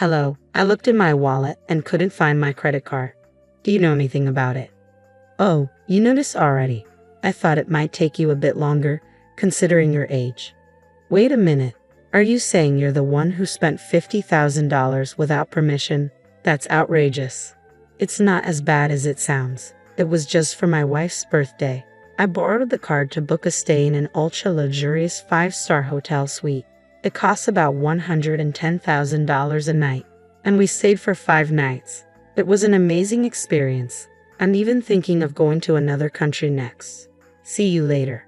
Hello, I looked in my wallet and couldn't find my credit card. Do you know anything about it? Oh, you noticed already. I thought it might take you a bit longer, considering your age. Wait a minute. Are you saying you're the one who spent $50,000 without permission? That's outrageous. It's not as bad as it sounds. It was just for my wife's birthday. I borrowed the card to book a stay in an ultra-luxurious 5-star hotel suite. It costs about $110,000 a night, and we stayed for 5 nights. It was an amazing experience. I'm even thinking of going to another country next. See you later.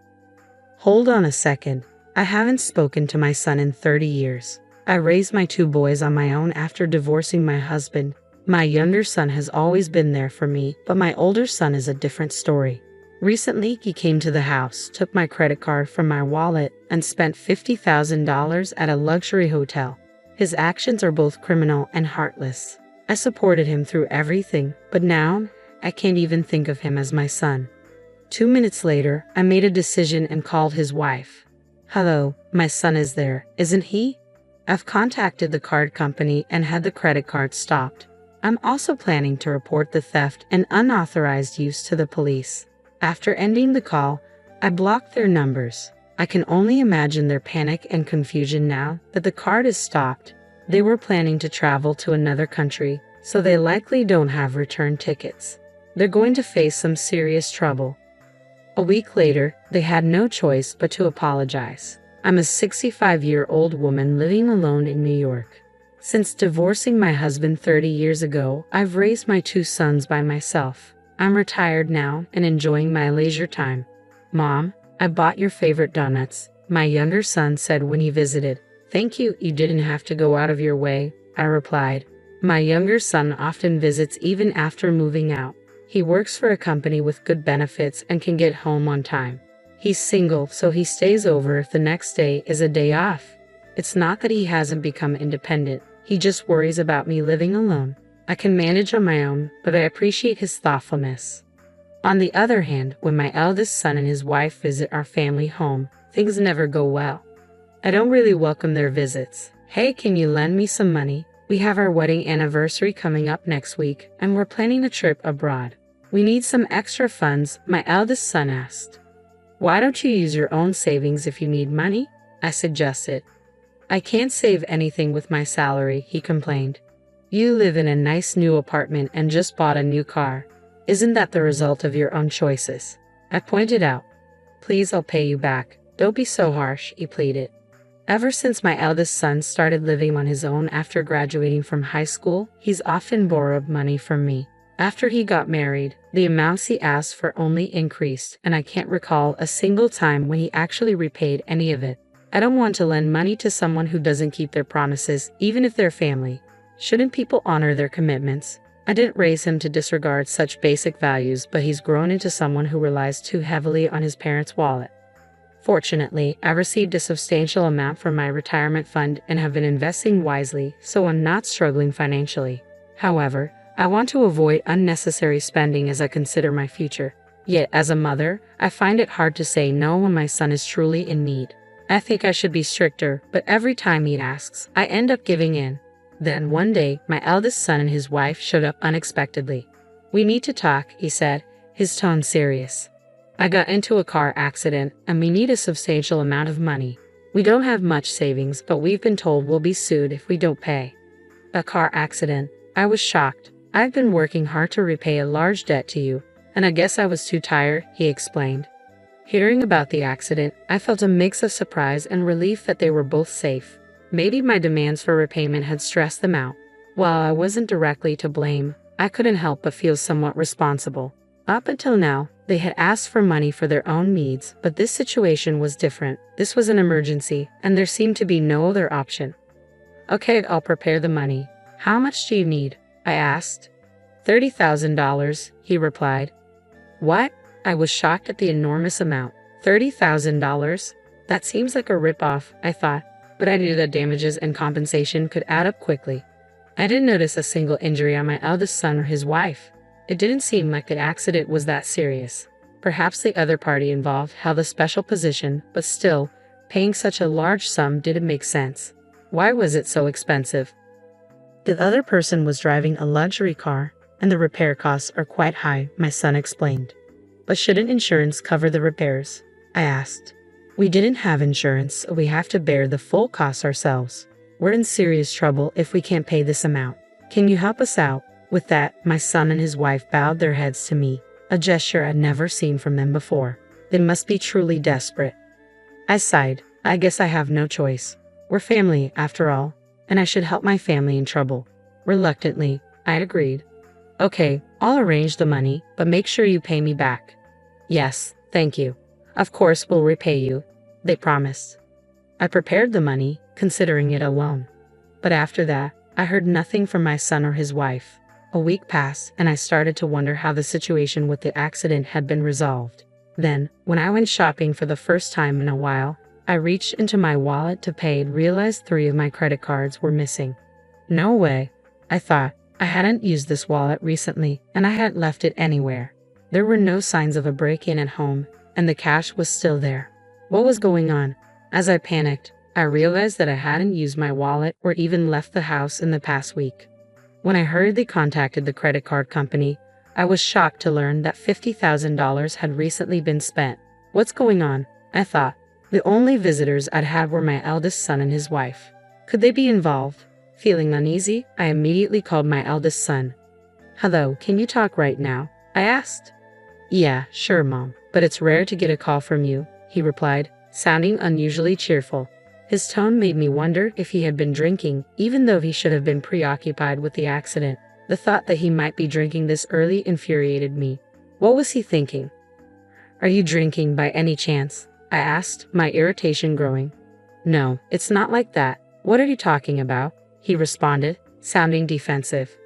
Hold on a second. I haven't spoken to my son in 30 years. I raised my 2 boys on my own after divorcing my husband. My younger son has always been there for me, but my older son is a different story. Recently, he came to the house, took my credit card from my wallet, and spent $50,000 at a luxury hotel. His actions are both criminal and heartless. I supported him through everything, but now, I can't even think of him as my son. 2 minutes later, I made a decision and called his wife. Hello, my son is there, isn't he? I've contacted the card company and had the credit card stopped. I'm also planning to report the theft and unauthorized use to the police. After ending the call, I blocked their numbers. I can only imagine their panic and confusion now that the card is stopped. They were planning to travel to another country, so they likely don't have return tickets. They're going to face some serious trouble. A week later, they had no choice but to apologize. I'm a 65-year-old woman living alone in New York. Since divorcing my husband 30 years ago, I've raised my 2 sons by myself. I'm retired now and enjoying my leisure time. Mom, I bought your favorite donuts, my younger son said when he visited. Thank you, you didn't have to go out of your way, I replied. My younger son often visits even after moving out. He works for a company with good benefits and can get home on time. He's single, so he stays over if the next day is a day off. It's not that he hasn't become independent, he just worries about me living alone. I can manage on my own, but I appreciate his thoughtfulness. On the other hand, when my eldest son and his wife visit our family home, things never go well. I don't really welcome their visits. Hey, can you lend me some money? We have our wedding anniversary coming up next week, and we're planning a trip abroad. We need some extra funds, my eldest son asked. Why don't you use your own savings if you need money? I suggested. I can't save anything with my salary, he complained. You live in a nice new apartment and just bought a new car. Isn't that the result of your own choices? I pointed out. Please, I'll pay you back. Don't be so harsh, he pleaded. Ever since my eldest son started living on his own after graduating from high school, he's often borrowed money from me. After he got married, the amounts he asked for only increased, and I can't recall a single time when he actually repaid any of it. I don't want to lend money to someone who doesn't keep their promises, even if they're family. Shouldn't people honor their commitments? I didn't raise him to disregard such basic values, but he's grown into someone who relies too heavily on his parents' wallet. Fortunately, I received a substantial amount from my retirement fund and have been investing wisely, so I'm not struggling financially. However, I want to avoid unnecessary spending as I consider my future. Yet, as a mother, I find it hard to say no when my son is truly in need. I think I should be stricter, but every time he asks, I end up giving in. Then one day, my eldest son and his wife showed up unexpectedly. We need to talk, he said, his tone serious. I got into a car accident, and we need a substantial amount of money. We don't have much savings, but we've been told we'll be sued if we don't pay. A car accident? I was shocked. I've been working hard to repay a large debt to you, and I guess I was too tired, he explained. Hearing about the accident, I felt a mix of surprise and relief that they were both safe. Maybe my demands for repayment had stressed them out. While I wasn't directly to blame, I couldn't help but feel somewhat responsible. Up until now, they had asked for money for their own needs, but this situation was different. This was an emergency, and there seemed to be no other option. Okay, I'll prepare the money. How much do you need? I asked. $30,000, he replied. What? I was shocked at the enormous amount. $30,000? That seems like a rip-off, I thought, but I knew that damages and compensation could add up quickly. I didn't notice a single injury on my eldest son or his wife. It didn't seem like the accident was that serious. Perhaps the other party involved held a special position, but still, paying such a large sum didn't make sense. Why was it so expensive? The other person was driving a luxury car, and the repair costs are quite high, my son explained. But shouldn't insurance cover the repairs? I asked. We didn't have insurance, so we have to bear the full costs ourselves. We're in serious trouble if we can't pay this amount. Can you help us out? With that, my son and his wife bowed their heads to me, a gesture I'd never seen from them before. They must be truly desperate. I sighed. I guess I have no choice. We're family, after all, and I should help my family in trouble. Reluctantly, I agreed. Okay, I'll arrange the money, but make sure you pay me back. Yes, thank you. Of course we'll repay you, they promised. I prepared the money, considering it a loan. But after that, I heard nothing from my son or his wife. A week passed, and I started to wonder how the situation with the accident had been resolved. Then, when I went shopping for the first time in a while, I reached into my wallet to pay and realized 3 of my credit cards were missing. No way, I thought. I hadn't used this wallet recently, and I hadn't left it anywhere. There were no signs of a break-in at home, and the cash was still there. What was going on? As I panicked, I realized that I hadn't used my wallet or even left the house in the past week. When I hurriedly contacted the credit card company, I was shocked to learn that $50,000 had recently been spent. What's going on? I thought. The only visitors I'd had were my eldest son and his wife. Could they be involved? Feeling uneasy, I immediately called my eldest son. Hello, can you talk right now? I asked. Yeah, sure, Mom, but it's rare to get a call from you, he replied, sounding unusually cheerful. His tone made me wonder if he had been drinking, even though he should have been preoccupied with the accident. The thought that he might be drinking this early infuriated me. What was he thinking? Are you drinking by any chance? I asked, my irritation growing. No, it's not like that. What are you talking about? He responded, sounding defensive.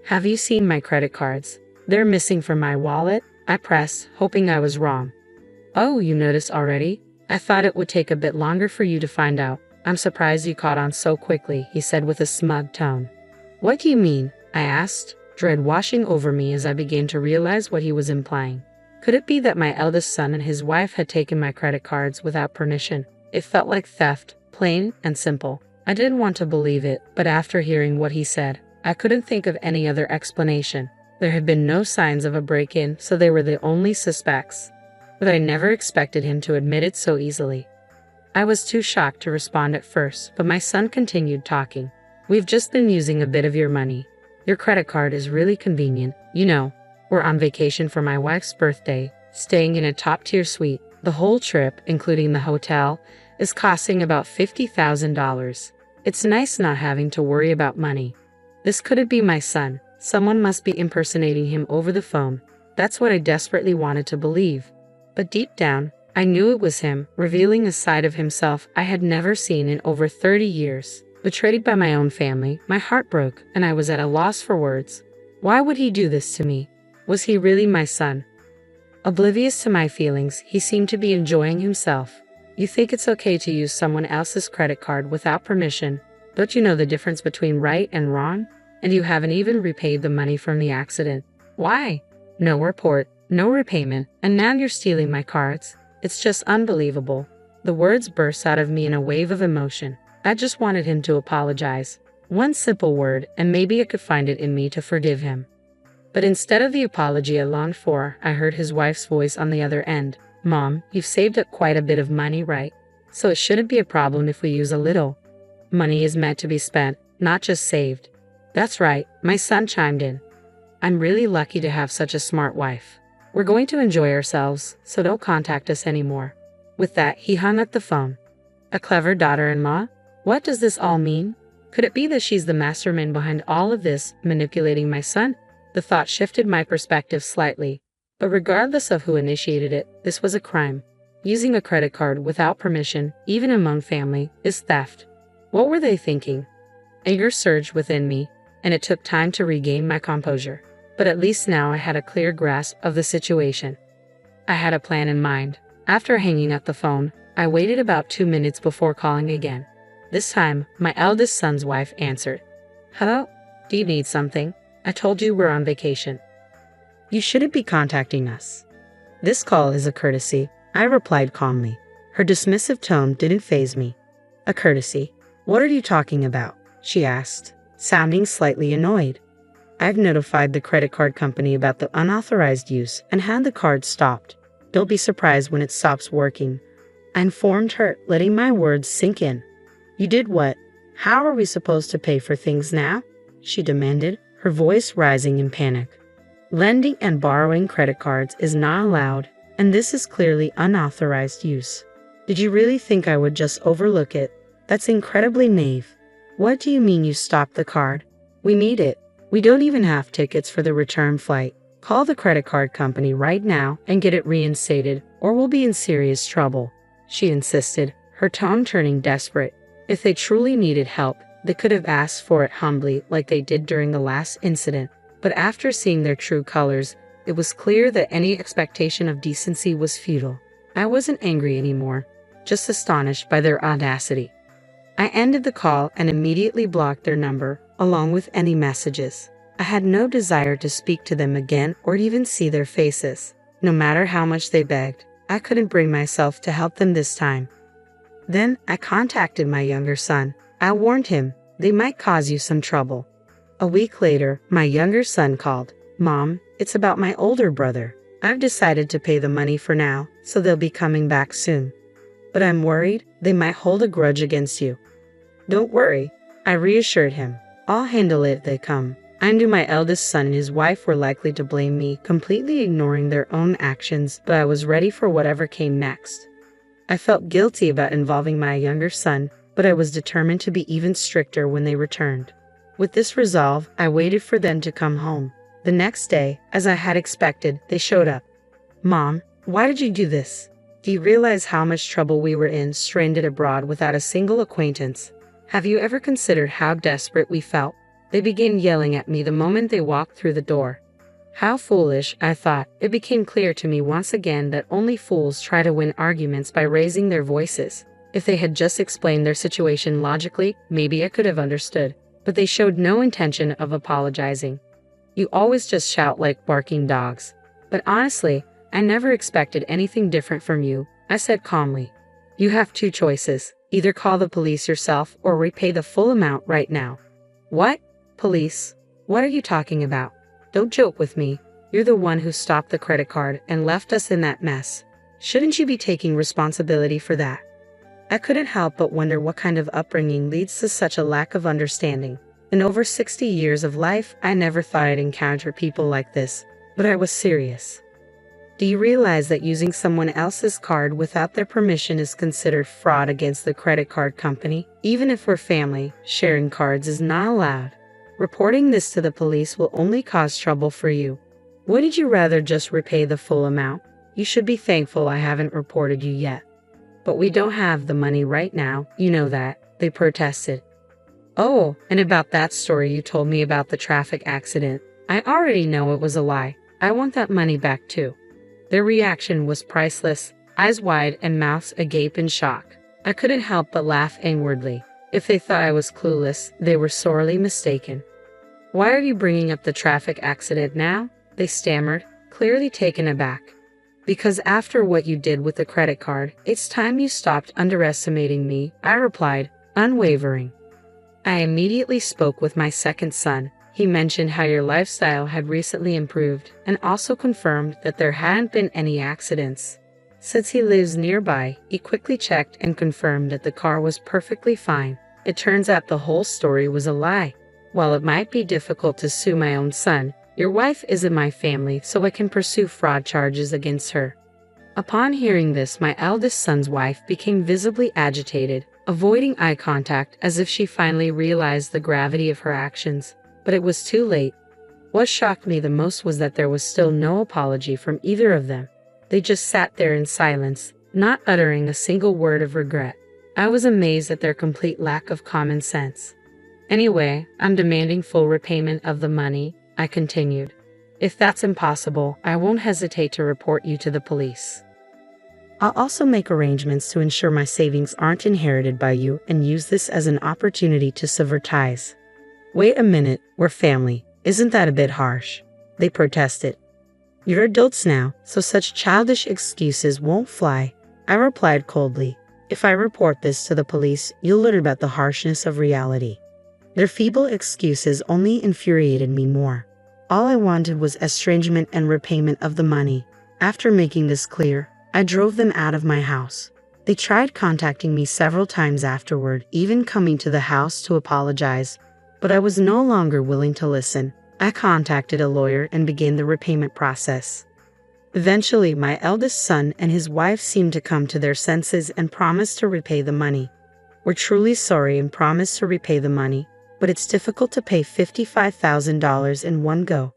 Have you seen my credit cards? They're missing from my wallet, I pressed, hoping I was wrong. Oh, you noticed already? I thought it would take a bit longer for you to find out. I'm surprised you caught on so quickly, he said with a smug tone. What do you mean? I asked, dread washing over me as I began to realize what he was implying. Could it be that my eldest son and his wife had taken my credit cards without permission? It felt like theft, plain and simple. I didn't want to believe it, but after hearing what he said, I couldn't think of any other explanation. There had been no signs of a break-in, so they were the only suspects. But I never expected him to admit it so easily. I was too shocked to respond at first, but my son continued talking. We've just been using a bit of your money. Your credit card is really convenient. You know, we're on vacation for my wife's birthday, staying in a top-tier suite. The whole trip, including the hotel, is costing about $50,000. It's nice not having to worry about money. This couldn't be my son. Someone must be impersonating him over the phone. That's what I desperately wanted to believe. But deep down, I knew it was him, revealing a side of himself I had never seen in over 30 years. Betrayed by my own family, my heart broke, and I was at a loss for words. Why would he do this to me? Was he really my son? Oblivious to my feelings, he seemed to be enjoying himself. You think it's okay to use someone else's credit card without permission? Don't you know the difference between right and wrong? And you haven't even repaid the money from the accident. Why? No report, no repayment, and now you're stealing my cards. It's just unbelievable. The words burst out of me in a wave of emotion. I just wanted him to apologize. One simple word, and maybe I could find it in me to forgive him. But instead of the apology I longed for, I heard his wife's voice on the other end. Mom, you've saved up quite a bit of money, right? So it shouldn't be a problem if we use a little. Money is meant to be spent, not just saved. That's right, my son chimed in. I'm really lucky to have such a smart wife. We're going to enjoy ourselves, so don't contact us anymore. With that, he hung up the phone. A clever daughter-in-law? What does this all mean? Could it be that she's the mastermind behind all of this, manipulating my son? The thought shifted my perspective slightly. But regardless of who initiated it, this was a crime. Using a credit card without permission, even among family, is theft. What were they thinking? Anger surged within me, and it took time to regain my composure. But at least now I had a clear grasp of the situation. I had a plan in mind. After hanging up the phone, I waited about 2 minutes before calling again. This time, my eldest son's wife answered. Hello? Do you need something? I told you we're on vacation. You shouldn't be contacting us. This call is a courtesy, I replied calmly. Her dismissive tone didn't faze me. A courtesy? What are you talking about? She asked, sounding slightly annoyed. I've notified the credit card company about the unauthorized use and had the card stopped. Don't be surprised when it stops working, I informed her, letting my words sink in. You did what? How are we supposed to pay for things now? She demanded, her voice rising in panic. Lending and borrowing credit cards is not allowed, and this is clearly unauthorized use. Did you really think I would just overlook it? That's incredibly naive. What do you mean you stopped the card? We need it. We don't even have tickets for the return flight. Call the credit card company right now and get it reinstated, or we'll be in serious trouble, she insisted, her tone turning desperate. If they truly needed help, they could have asked for it humbly like they did during the last incident. But after seeing their true colors, it was clear that any expectation of decency was futile. I wasn't angry anymore, just astonished by their audacity. I ended the call and immediately blocked their number, along with any messages. I had no desire to speak to them again or even see their faces. No matter how much they begged, I couldn't bring myself to help them this time. Then I contacted my younger son. I warned him, they might cause you some trouble. A week later, my younger son called. Mom, it's about my older brother. I've decided to pay the money for now, so they'll be coming back soon. But I'm worried they might hold a grudge against you. Don't worry, I reassured him. I'll handle it if they come. I knew my eldest son and his wife were likely to blame me, completely ignoring their own actions, but I was ready for whatever came next. I felt guilty about involving my younger son, but I was determined to be even stricter when they returned. With this resolve, I waited for them to come home. The next day, as I had expected, they showed up. Mom, why did you do this? Do you realize how much trouble we were in, stranded abroad without a single acquaintance? Have you ever considered how desperate we felt? They began yelling at me the moment they walked through the door. How foolish, I thought. It became clear to me once again that only fools try to win arguments by raising their voices. If they had just explained their situation logically, maybe I could have understood. But they showed no intention of apologizing. You always just shout like barking dogs. But honestly, I never expected anything different from you, I said calmly. You have two choices. Either call the police yourself or repay the full amount right now. What? Police? What are you talking about? Don't joke with me. You're the one who stopped the credit card and left us in that mess. Shouldn't you be taking responsibility for that? I couldn't help but wonder what kind of upbringing leads to such a lack of understanding. In over 60 years of life, I never thought I'd encounter people like this, but I was serious. Do you realize that using someone else's card without their permission is considered fraud against the credit card company? Even if we're family, sharing cards is not allowed. Reporting this to the police will only cause trouble for you. Wouldn't you rather just repay the full amount? You should be thankful I haven't reported you yet. But we don't have the money right now, you know that, they protested. Oh, and about that story you told me about the traffic accident. I already know it was a lie. I want that money back too. Their reaction was priceless, eyes wide and mouths agape in shock. I couldn't help but laugh inwardly. If they thought I was clueless, they were sorely mistaken. Why are you bringing up the traffic accident now? They stammered, clearly taken aback. Because after what you did with the credit card, it's time you stopped underestimating me, I replied, unwavering. I immediately spoke with my second son. He mentioned how your lifestyle had recently improved and also confirmed that there hadn't been any accidents. Since he lives nearby, he quickly checked and confirmed that the car was perfectly fine. It turns out the whole story was a lie. While it might be difficult to sue my own son, your wife isn't my family, so I can pursue fraud charges against her. Upon hearing this, my eldest son's wife became visibly agitated, avoiding eye contact as if she finally realized the gravity of her actions. But it was too late. What shocked me the most was that there was still no apology from either of them. They just sat there in silence, not uttering a single word of regret. I was amazed at their complete lack of common sense. Anyway, I'm demanding full repayment of the money, I continued. If that's impossible, I won't hesitate to report you to the police. I'll also make arrangements to ensure my savings aren't inherited by you and use this as an opportunity to sever ties. Wait a minute, we're family. Isn't that a bit harsh? They protested. You're adults now, so such childish excuses won't fly, I replied coldly. If I report this to the police, you'll learn about the harshness of reality. Their feeble excuses only infuriated me more. All I wanted was estrangement and repayment of the money. After making this clear, I drove them out of my house. They tried contacting me several times afterward, even coming to the house to apologize, but I was no longer willing to listen. I contacted a lawyer and began the repayment process. Eventually, my eldest son and his wife seemed to come to their senses and promised to repay the money. We're truly sorry and promise to repay the money, but it's difficult to pay $55,000 in one go.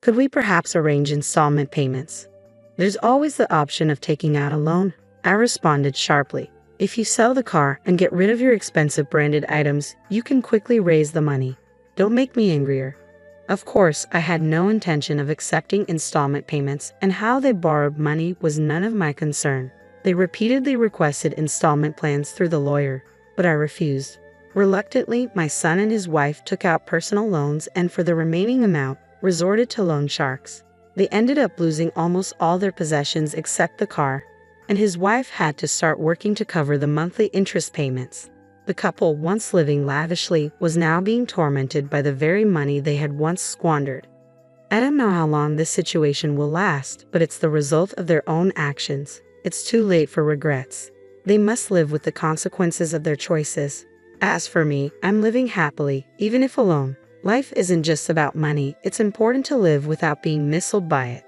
Could we perhaps arrange installment payments? There's always the option of taking out a loan, I responded sharply. If you sell the car and get rid of your expensive branded items, you can quickly raise the money. Don't make me angrier. Of course, I had no intention of accepting installment payments, and how they borrowed money was none of my concern. They repeatedly requested installment plans through the lawyer, but I refused. Reluctantly, my son and his wife took out personal loans and for the remaining amount, resorted to loan sharks. They ended up losing almost all their possessions except the car, and his wife had to start working to cover the monthly interest payments. The couple, once living lavishly, was now being tormented by the very money they had once squandered. I don't know how long this situation will last, but it's the result of their own actions. It's too late for regrets. They must live with the consequences of their choices. As for me, I'm living happily, even if alone. Life isn't just about money, it's important to live without being misled by it.